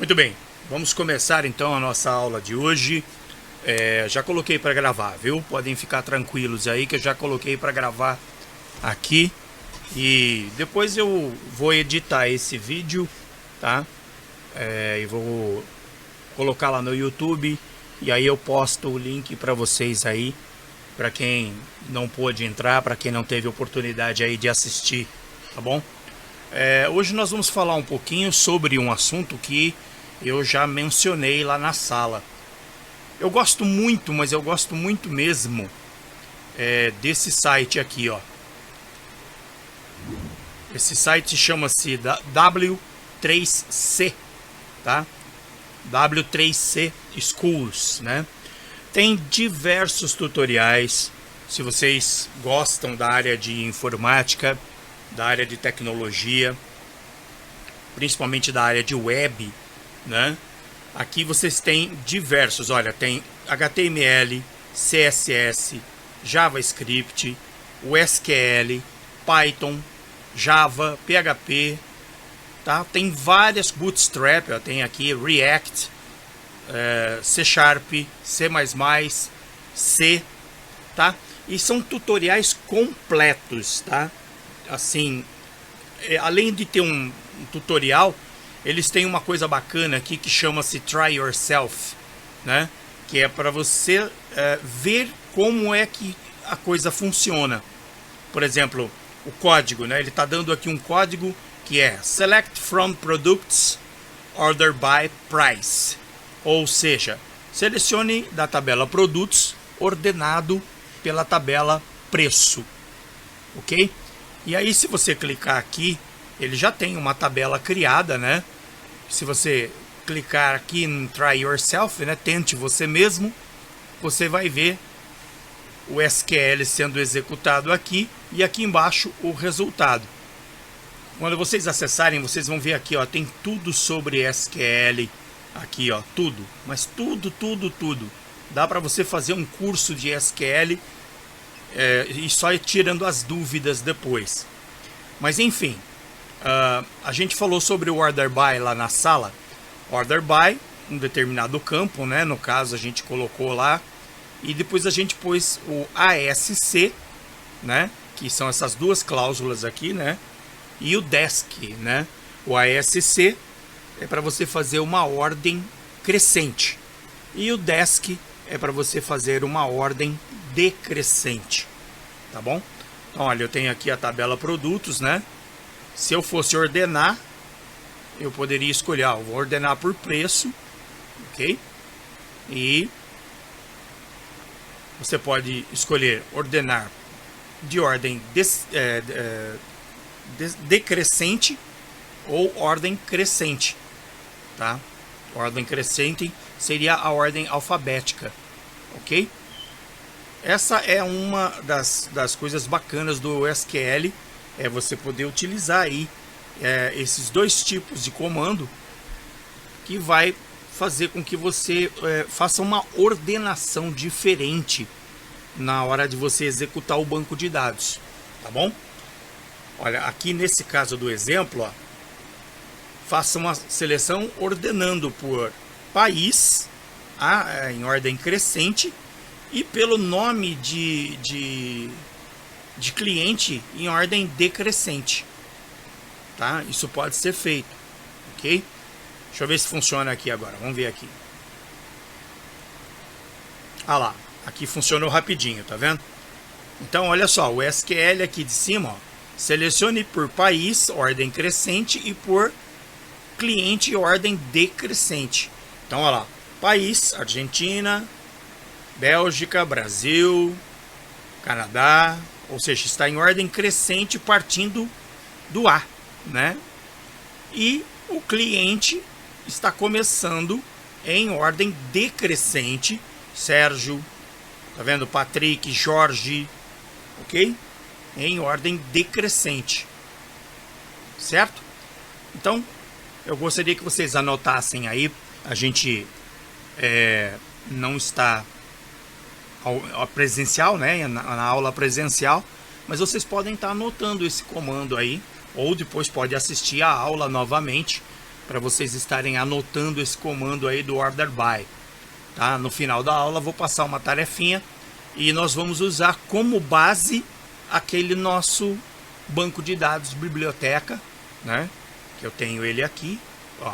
Muito bem, vamos começar então a nossa aula de hoje. Já coloquei para gravar, viu? Podem ficar tranquilos aí que eu já coloquei para gravar aqui. E depois eu vou editar esse vídeo, tá? E vou colocar lá no YouTube. E aí eu posto o link para vocês aí, para quem não pôde entrar, para quem não teve oportunidade aí de assistir, tá bom? Hoje nós vamos falar um pouquinho sobre um assunto que eu já mencionei lá na sala. Eu gosto muito, mas eu gosto muito mesmo desse site aqui, ó. Esse site chama-se W3C, tá? W3C Schools, né? Tem diversos tutoriais. Se vocês gostam da área de informática, da área de tecnologia, principalmente da área de web, né? Aqui vocês têm diversos, olha, tem HTML, CSS, JavaScript, o SQL, Python, Java, PHP, tá? Tem várias Bootstrap, ó, tem aqui React, C Sharp, C++, C, tá? E são tutoriais completos, tá? Assim, além de ter um tutorial, eles têm uma coisa bacana aqui que chama-se Try Yourself, né? Que é para você ver como é que a coisa funciona. Por exemplo, o código, né? Ele está dando aqui um código que é Select from Products, Order by Price. Ou seja, selecione da tabela Produtos, ordenado pela tabela Preço. Ok? E aí, se você clicar aqui, ele já tem uma tabela criada, né? Se você clicar aqui em Try Yourself, né? Tente você mesmo, você vai ver o SQL sendo executado aqui e aqui embaixo o resultado. Quando vocês acessarem, vocês vão ver aqui, ó, tem tudo sobre SQL aqui, ó, tudo, mas tudo. Dá para você fazer um curso de SQL e só ir tirando as dúvidas depois. Mas enfim, a gente falou sobre o Order By lá na sala. Order By, um determinado campo, né? No caso a gente colocou lá. E depois a gente pôs o ASC, né? Que são essas duas cláusulas aqui, né? E o DESC, né? O ASC é para você fazer uma ordem crescente. E o DESC é para você fazer uma ordem decrescente. Tá bom? Então, olha, eu tenho aqui a tabela produtos, né? Se eu fosse ordenar, eu poderia escolher, eu vou ordenar por preço, ok? E você pode escolher ordenar de ordem decrescente ou ordem crescente, tá? Ordem crescente seria a ordem alfabética, ok? Essa é uma das coisas bacanas do SQL, é você poder utilizar aí esses dois tipos de comando que vai fazer com que você faça uma ordenação diferente na hora de você executar o banco de dados, tá bom? Olha, aqui nesse caso do exemplo, ó, faça uma seleção ordenando por país, em ordem crescente, e pelo nome de cliente em ordem decrescente, tá? Isso pode ser feito, ok? Deixa eu ver se funciona aqui agora, vamos ver aqui. Ah lá, aqui funcionou rapidinho, tá vendo? Então, olha só, o SQL aqui de cima, ó, selecione por país, ordem crescente, e por cliente, ordem decrescente. Então, olha lá, país, Argentina, Bélgica, Brasil, Canadá, ou seja, está em ordem crescente partindo do A, né? E o cliente está começando em ordem decrescente, Sérgio, tá vendo? Patrick, Jorge, ok? Em ordem decrescente, certo? Então, eu gostaria que vocês anotassem aí. A gente não está presencial, né? Na aula presencial, mas vocês podem estar anotando esse comando aí, ou depois pode assistir a aula novamente para vocês estarem anotando esse comando aí do order by, tá? No final da aula vou passar uma tarefinha e nós vamos usar como base aquele nosso banco de dados biblioteca, né? Que eu tenho ele aqui, ó,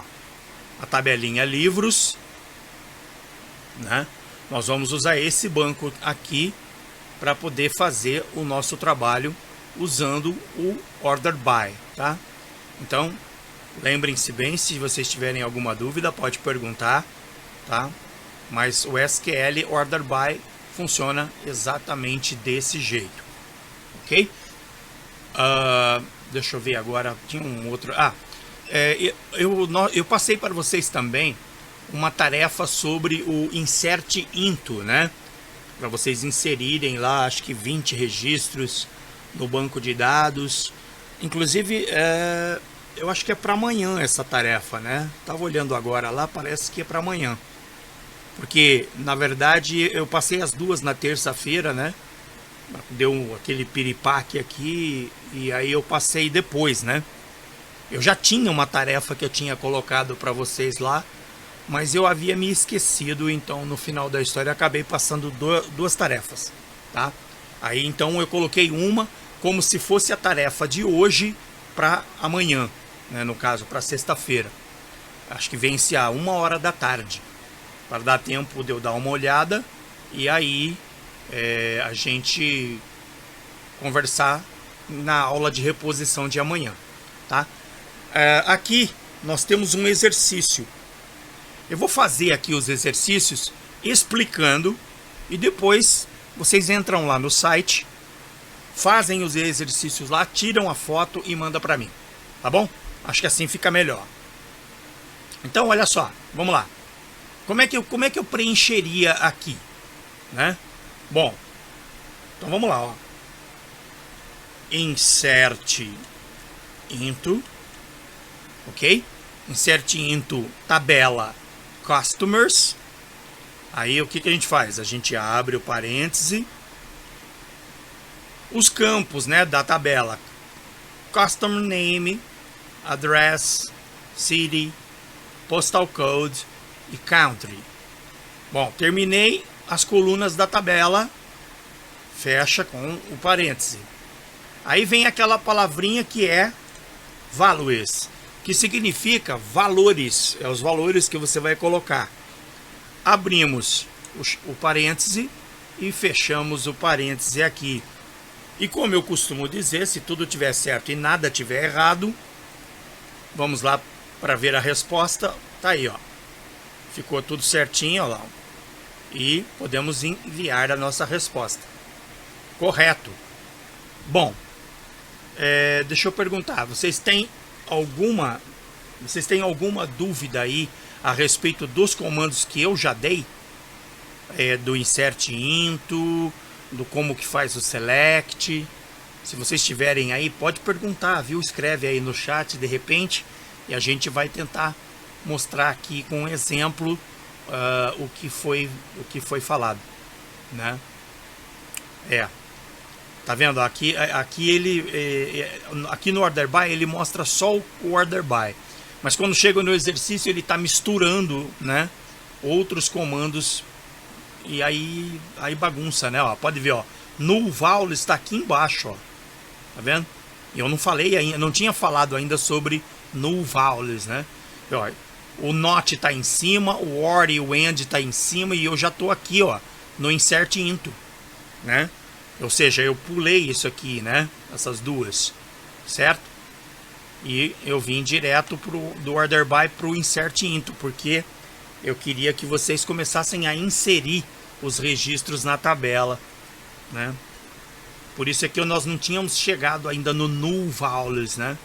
a tabelinha livros, né? Nós vamos usar esse banco aqui para poder fazer o nosso trabalho usando o order by, tá? Então, lembrem-se bem, se vocês tiverem alguma dúvida, pode perguntar, tá? Mas o SQL order by funciona exatamente desse jeito, ok? Deixa eu ver agora, tinha um outro... eu passei para vocês também uma tarefa sobre o insert into, né? Para vocês inserirem lá, acho que 20 registros no banco de dados. Inclusive, eu acho que é para amanhã essa tarefa, né? Tava olhando agora lá, parece que é para amanhã. Porque, na verdade, eu passei as duas na terça-feira, né? Deu aquele piripaque aqui e aí eu passei depois, né? Eu já tinha uma tarefa que eu tinha colocado para vocês lá, mas eu havia me esquecido, então no final da história acabei passando duas tarefas, tá? Aí então eu coloquei uma como se fosse a tarefa de hoje para amanhã, né? No caso, para sexta-feira. Acho que vence a 1h da tarde, para dar tempo de eu dar uma olhada e aí a gente conversar na aula de reposição de amanhã, tá? Aqui nós temos um exercício. Eu vou fazer aqui os exercícios explicando e depois vocês entram lá no site, fazem os exercícios lá, tiram a foto e manda para mim, tá bom? Acho que assim fica melhor. Então, olha só, vamos lá. Como é que eu preencheria aqui, né? Bom, então vamos lá, ó. Insert into, ok? Insert into tabela customers. Aí o que a gente faz? A gente abre o parêntese, os campos, né, da tabela: customer name, address, city, postal code e country. Bom, terminei as colunas da tabela, fecha com o parêntese. Aí vem aquela palavrinha que é values, que significa valores, é os valores que você vai colocar. Abrimos o parêntese e fechamos o parêntese aqui. E como eu costumo dizer, se tudo estiver certo e nada estiver errado, vamos lá para ver a resposta. Tá aí, ó. Ficou tudo certinho, ó lá. E podemos enviar a nossa resposta. Correto. Bom, deixa eu perguntar, vocês têm alguma dúvida aí a respeito dos comandos que eu já dei? Do insert into, do como que faz o select. Se vocês tiverem aí, pode perguntar, viu? Escreve aí no chat de repente e a gente vai tentar mostrar aqui com um exemplo o que foi falado, né? Tá vendo? Aqui no order by ele mostra só o order by, mas quando chega no exercício ele está misturando, né, outros comandos e aí bagunça, né? Ó, pode ver, ó, null val está aqui embaixo, ó, tá vendo? Eu não falei ainda, não tinha falado ainda sobre null vowels, né? Ó, o not está em cima, o or e o and está em cima e eu já tô aqui, ó, no insert into, né? Ou seja, eu pulei isso aqui, né? Essas duas, certo? E eu vim direto do order by para o insert into, porque eu queria que vocês começassem a inserir os registros na tabela, né? Por isso é que nós não tínhamos chegado ainda no null vowels, né?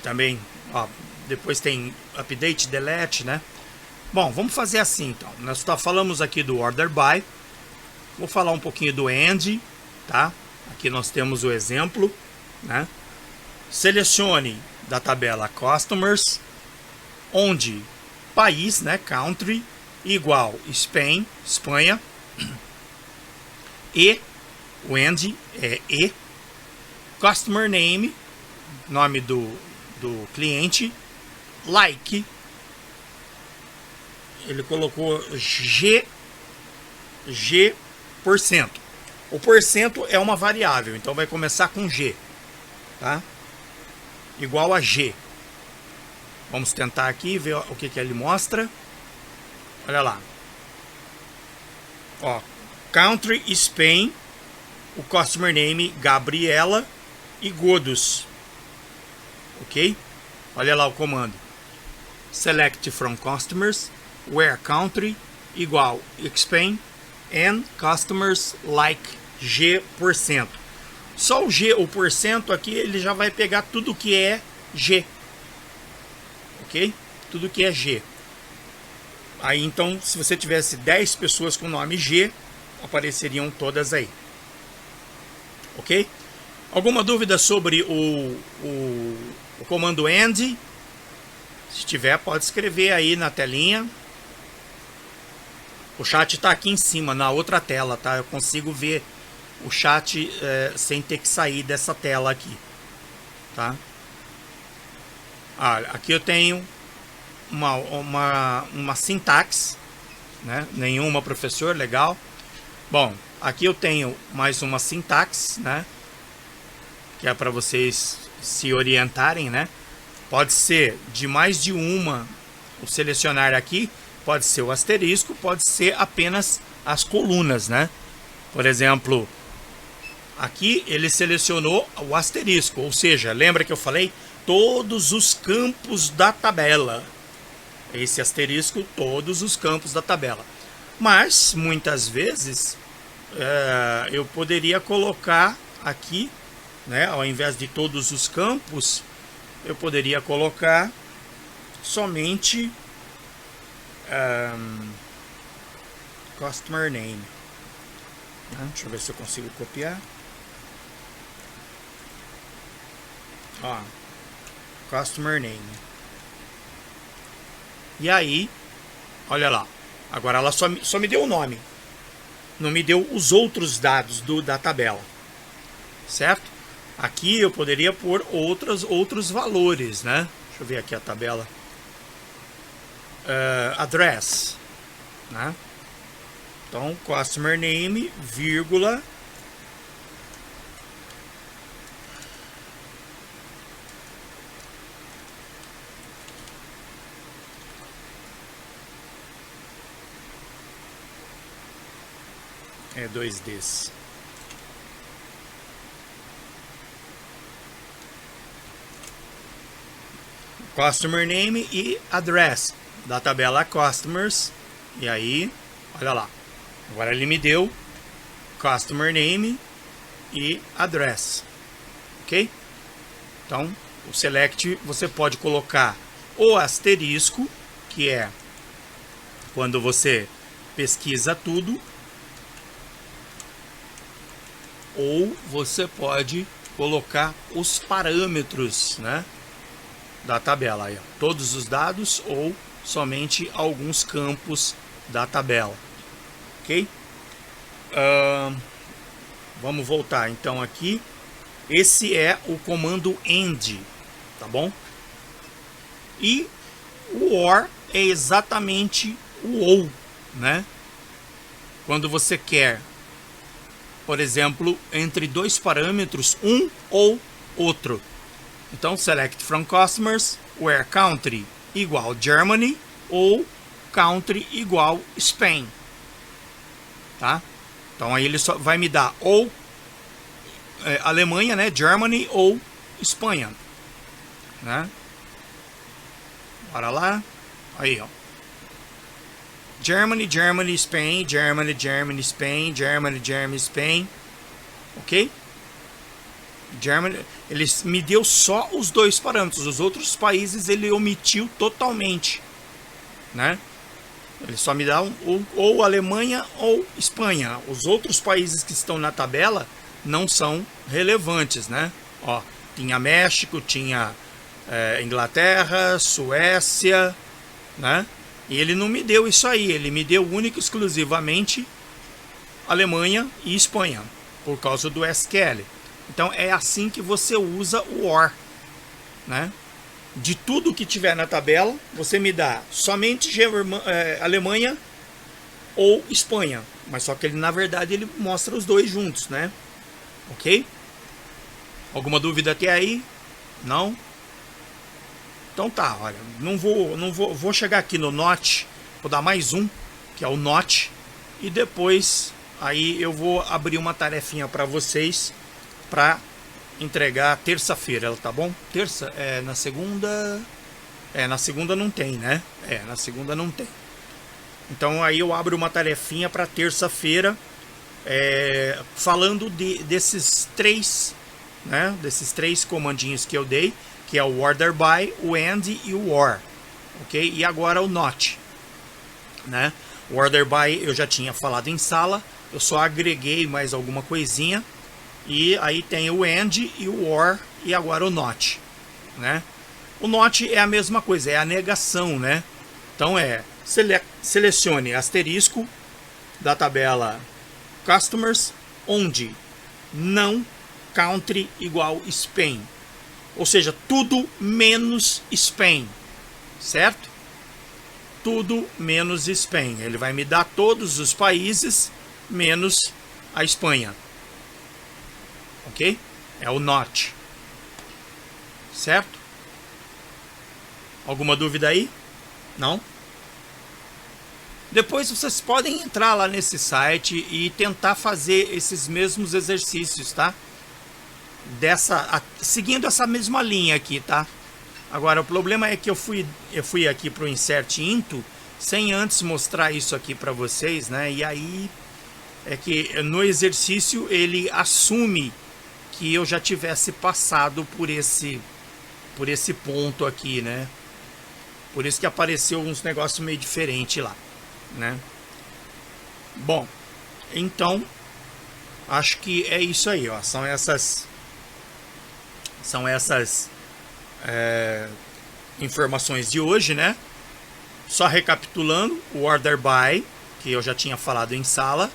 Também, ó, depois tem update, delete, né? Bom, vamos fazer assim então. Nós falamos aqui do order by. Vou falar um pouquinho do AND, tá? Aqui nós temos o exemplo, né? Selecione da tabela Customers, onde país, né? Country, igual Spain, Espanha, e o AND é e, Customer Name, nome do cliente, like, ele colocou G%. O porcento é uma variável, então vai começar com G, tá? Igual a G. Vamos tentar aqui ver o que ele mostra. Olha lá. Ó, country Spain, o customer name Gabriela e Godos. Ok? Olha lá o comando. Select from customers, where country igual Spain and customers like G%. Só o G, o porcento aqui, ele já vai pegar tudo que é G. Ok? Tudo que é G. Aí então, se você tivesse 10 pessoas com o nome G, apareceriam todas aí. Ok? Alguma dúvida sobre o comando AND? Se tiver, pode escrever aí na telinha. O chat está aqui em cima, na outra tela, tá? Eu consigo ver o chat sem ter que sair dessa tela aqui, tá? Aqui eu tenho uma sintaxe, né? Nenhuma, professor, legal. Bom, aqui eu tenho mais uma sintaxe, né? Que é para vocês se orientarem, né? Pode ser de mais de uma, o selecionar aqui, pode ser o asterisco, pode ser apenas as colunas, né? Por exemplo, aqui ele selecionou o asterisco, ou seja, lembra que eu falei? Todos os campos da tabela. Esse asterisco, todos os campos da tabela. Mas, muitas vezes, eu poderia colocar aqui, né, ao invés de todos os campos, eu poderia colocar somente customer name. Deixa eu ver se eu consigo copiar. Ó, customer name. E aí, olha lá. Agora ela só me deu o nome. Não me deu os outros dados da tabela. Certo? Aqui eu poderia pôr outros valores, né? Deixa eu ver aqui a tabela. Address, né? Então, customer name, vírgula. É 2Ds. Customer name e address da tabela customers. E aí, olha lá. Agora ele me deu customer name e address. Ok? Então, o select você pode colocar o asterisco, que é quando você pesquisa tudo, ou você pode colocar os parâmetros, né, da tabela, aí, ó, todos os dados ou somente alguns campos da tabela, ok? Vamos voltar então aqui. Esse é o comando AND, tá bom? E o OR é exatamente o OU, né? Quando você quer, por exemplo, entre dois parâmetros, um ou outro. Então, select from customers, where country igual Germany ou country igual Spain. Tá? Então, aí ele só vai me dar ou Alemanha, né? Germany ou Espanha. Né? Bora lá. Aí, ó. Germany, Germany, Spain, Germany, Germany, Spain, Germany, Germany, Spain. Ok? Germany, ele me deu só os dois parâmetros. Os outros países ele omitiu totalmente, né? Ele só me dá ou Alemanha ou Espanha. Os outros países que estão na tabela não são relevantes, né? Ó, tinha México, tinha Inglaterra, Suécia, né? E ele não me deu isso aí. Ele me deu único e exclusivamente Alemanha e Espanha, por causa do SQL. Então é assim que você usa o OR, né? de tudo que tiver na tabela, você me dá somente Alemanha ou Espanha. Mas só que ele, na verdade, ele mostra os dois juntos, né? Ok? Alguma dúvida até aí? Não? Então tá, olha, vou chegar aqui no Note, vou dar mais um, que é o Note, e depois aí eu vou abrir uma tarefinha para vocês para entregar terça-feira, tá bom? Terça, na segunda não tem, né? Na segunda não tem. Então aí eu abro uma tarefinha para terça-feira, falando desses três, né? Desses três comandinhos que eu dei, que é o order by, o and e o or, ok? E agora o not, né? O order by eu já tinha falado em sala, eu só agreguei mais alguma coisinha, e aí tem o and e o or, e agora o not, né? O not é a mesma coisa, é a negação, né? Então selecione asterisco da tabela customers, onde não country igual Spain. Ou seja, tudo menos Spain, certo? Tudo menos Spain. Ele vai me dar todos os países menos a Espanha. Ok? É o not. Certo? Alguma dúvida aí? Não? Depois vocês podem entrar lá nesse site e tentar fazer esses mesmos exercícios, tá? Seguindo essa mesma linha aqui, tá? Agora, o problema é que eu fui aqui pro Insert Into sem antes mostrar isso aqui para vocês, né? E aí é que no exercício ele assume que eu já tivesse passado por esse ponto aqui, né? Por isso que apareceu uns negócios meio diferentes lá, né? Bom, então acho que é isso aí, ó. São essas informações de hoje, né? Só recapitulando, o order by, que eu já tinha falado em sala,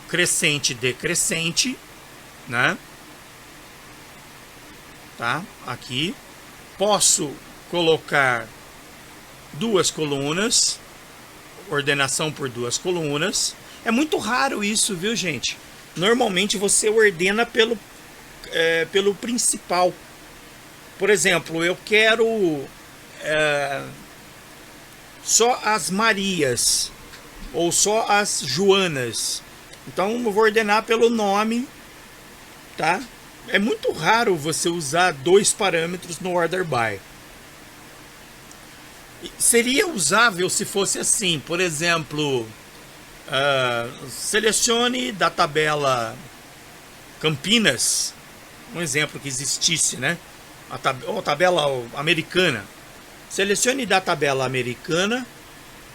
crescente, decrescente, né? Tá? Aqui posso colocar duas colunas, ordenação por duas colunas. É muito raro isso, viu, gente? Normalmente você ordena pelo principal. Por exemplo, eu quero só as Marias ou só as Joanas. Então eu vou ordenar pelo nome, tá? É muito raro você usar dois parâmetros no order by. Seria usável se fosse assim, por exemplo, selecione da tabela Campinas, um exemplo que existisse, né? A tabela americana. Selecione da tabela americana,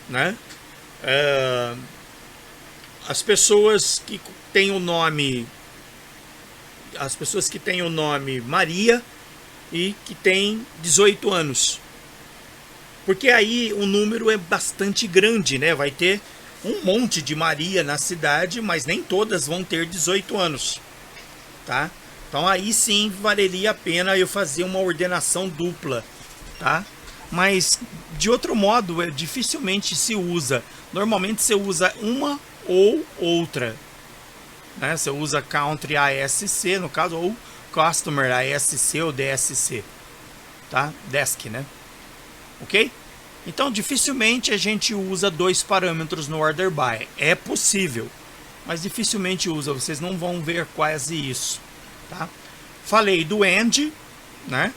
né? As pessoas que têm o nome Maria e que tem 18 anos. Porque aí o número é bastante grande, né? Vai ter um monte de Maria na cidade, mas nem todas vão ter 18 anos, tá? Então aí sim valeria a pena eu fazer uma ordenação dupla, tá? Mas de outro modo, dificilmente se usa. Normalmente você usa uma ou outra, né? Você usa Country ASC, no caso, ou Customer ASC ou DSC, tá? Desk, né? Ok? Então dificilmente a gente usa dois parâmetros no order by. É possível, mas dificilmente usa. Vocês não vão ver quase isso, tá? Falei do AND, né?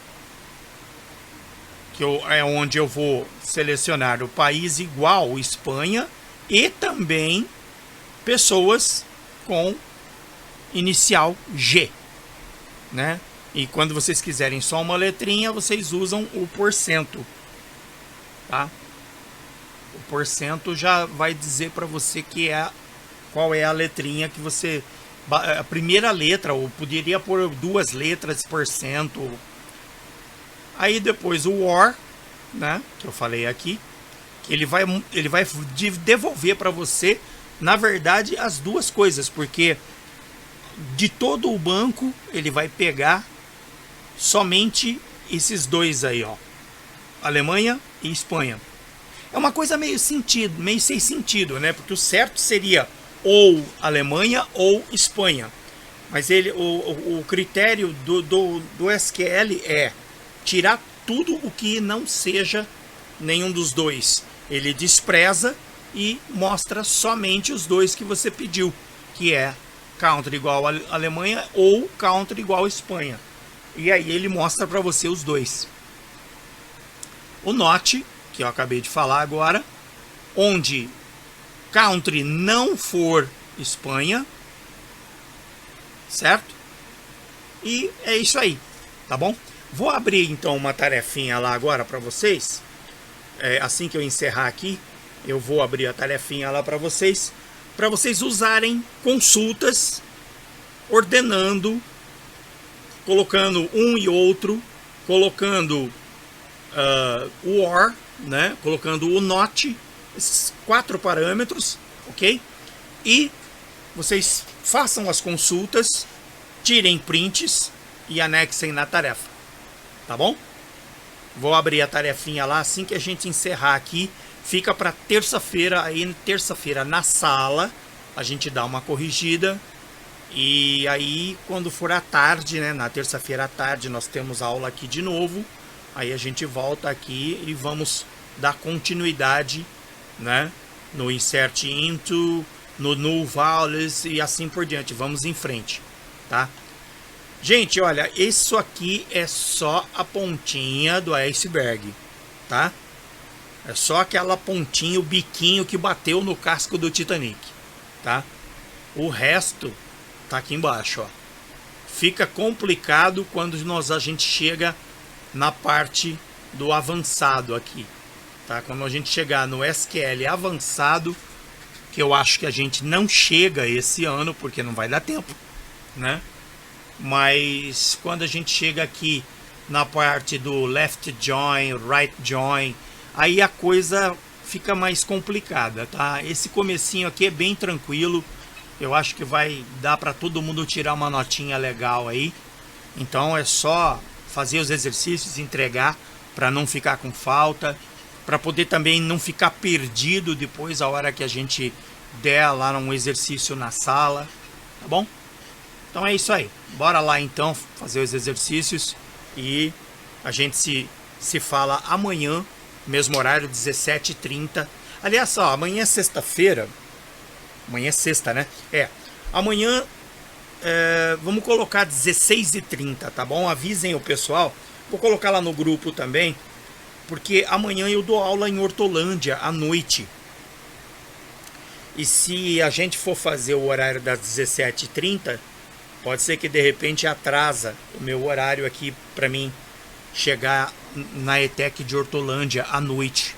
Que é onde eu vou selecionar o país igual Espanha e também pessoas com inicial G, né? E quando vocês quiserem só uma letrinha, vocês usam o porcento, tá? O porcento já vai dizer para você qual é a letrinha que você, a primeira letra, ou poderia pôr duas letras porcento. Aí depois o OR, né, que eu falei aqui, que ele vai devolver para você, na verdade, as duas coisas, porque de todo o banco ele vai pegar somente esses dois aí, ó, Alemanha e Espanha. É uma coisa meio sem sentido, né? Porque o certo seria ou Alemanha ou Espanha. Mas o critério do SQL é tirar tudo o que não seja nenhum dos dois. Ele despreza e mostra somente os dois que você pediu, que é country igual a Alemanha ou country igual a Espanha. E aí ele mostra para você os dois. O not, que eu acabei de falar agora, onde country não for Espanha, certo? E é isso aí, tá bom? Vou abrir então uma tarefinha lá agora para vocês. Assim que eu encerrar aqui, eu vou abrir a tarefinha lá para vocês usarem consultas, ordenando, colocando um e outro, colocando o OR, né? Colocando o NOT, esses 4 parâmetros, ok? E vocês façam as consultas, tirem prints e anexem na tarefa, tá bom? Vou abrir a tarefinha lá assim que a gente encerrar aqui. Fica para terça-feira, aí terça-feira na sala a gente dá uma corrigida. E aí quando for à tarde, né, na terça-feira à tarde nós temos aula aqui de novo. Aí a gente volta aqui e vamos dar continuidade, né, no insert into, no null values e assim por diante. Vamos em frente, tá? Gente, olha, isso aqui é só a pontinha do iceberg, tá? É só aquela pontinha, o biquinho que bateu no casco do Titanic, tá? O resto tá aqui embaixo, ó. Fica complicado quando a gente chega na parte do avançado aqui, tá? Quando a gente chegar no SQL avançado, que eu acho que a gente não chega esse ano, porque não vai dar tempo, né? Mas quando a gente chega aqui na parte do left join, right join, aí a coisa fica mais complicada, tá? Esse comecinho aqui é bem tranquilo. Eu acho que vai dar para todo mundo tirar uma notinha legal aí. Então é só fazer os exercícios, entregar para não ficar com falta, para poder também não ficar perdido depois a hora que a gente der lá um exercício na sala, tá bom? Então é isso aí. Bora lá então fazer os exercícios e a gente se fala amanhã, mesmo horário, 17h30. Aliás, só, amanhã é sexta-feira. Amanhã é sexta, né? Amanhã vamos colocar 16h30, tá bom? Avisem o pessoal. Vou colocar lá no grupo também, porque amanhã eu dou aula em Hortolândia à noite. E se a gente for fazer o horário das 17h30, pode ser que de repente atrasa o meu horário aqui para mim chegar na ETEC de Hortolândia à noite,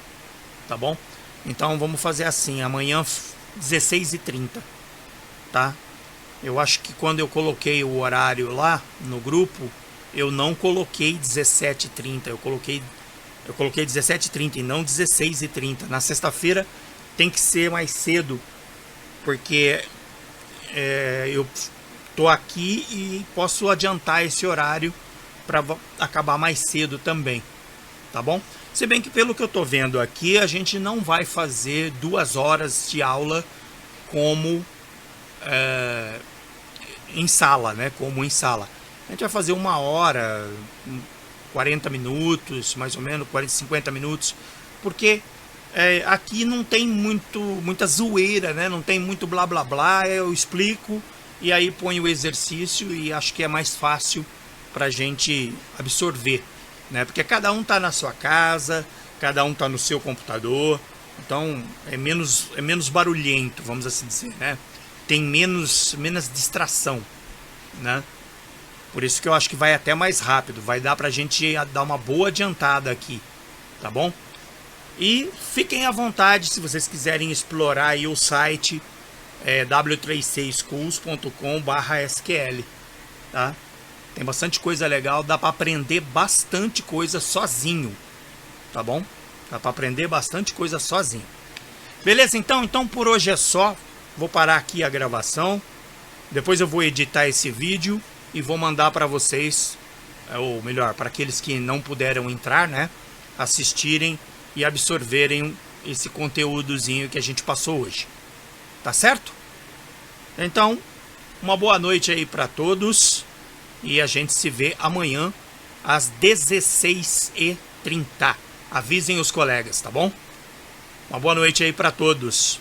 tá bom? Então vamos fazer assim, amanhã 16h30, tá? Eu acho que quando eu coloquei o horário lá no grupo, eu não coloquei 17h30, eu coloquei 17h30 e não 16h30. Na sexta-feira tem que ser mais cedo, porque eu tô aqui e posso adiantar esse horário para acabar mais cedo também, tá bom? Se bem que pelo que eu tô vendo aqui, a gente não vai fazer 2 horas de aula como em sala, né? Como em sala. A gente vai fazer 1 hora, 40 minutos, mais ou menos, 50 minutos, porque aqui não tem muita zoeira, né? Não tem muito blá blá blá, eu explico e aí ponho o exercício e acho que é mais fácil pra gente absorver, né? Porque cada um tá na sua casa, cada um tá no seu computador, então é menos barulhento, vamos assim dizer, né? Tem menos distração, né? Por isso que eu acho que vai até mais rápido, vai dar pra gente dar uma boa adiantada aqui, tá bom? E fiquem à vontade se vocês quiserem explorar aí o site w3cschools.com/sql, tá? Tem bastante coisa legal, dá para aprender bastante coisa sozinho, tá bom? Dá para aprender bastante coisa sozinho. Beleza? Então por hoje é só. Vou parar aqui a gravação. Depois eu vou editar esse vídeo e vou mandar para vocês ou melhor, para aqueles que não puderam entrar, né, assistirem e absorverem esse conteúdozinho que a gente passou hoje. Tá certo? Então, uma boa noite aí para todos e a gente se vê amanhã às 16h30. Avisem os colegas, tá bom? Uma boa noite aí para todos.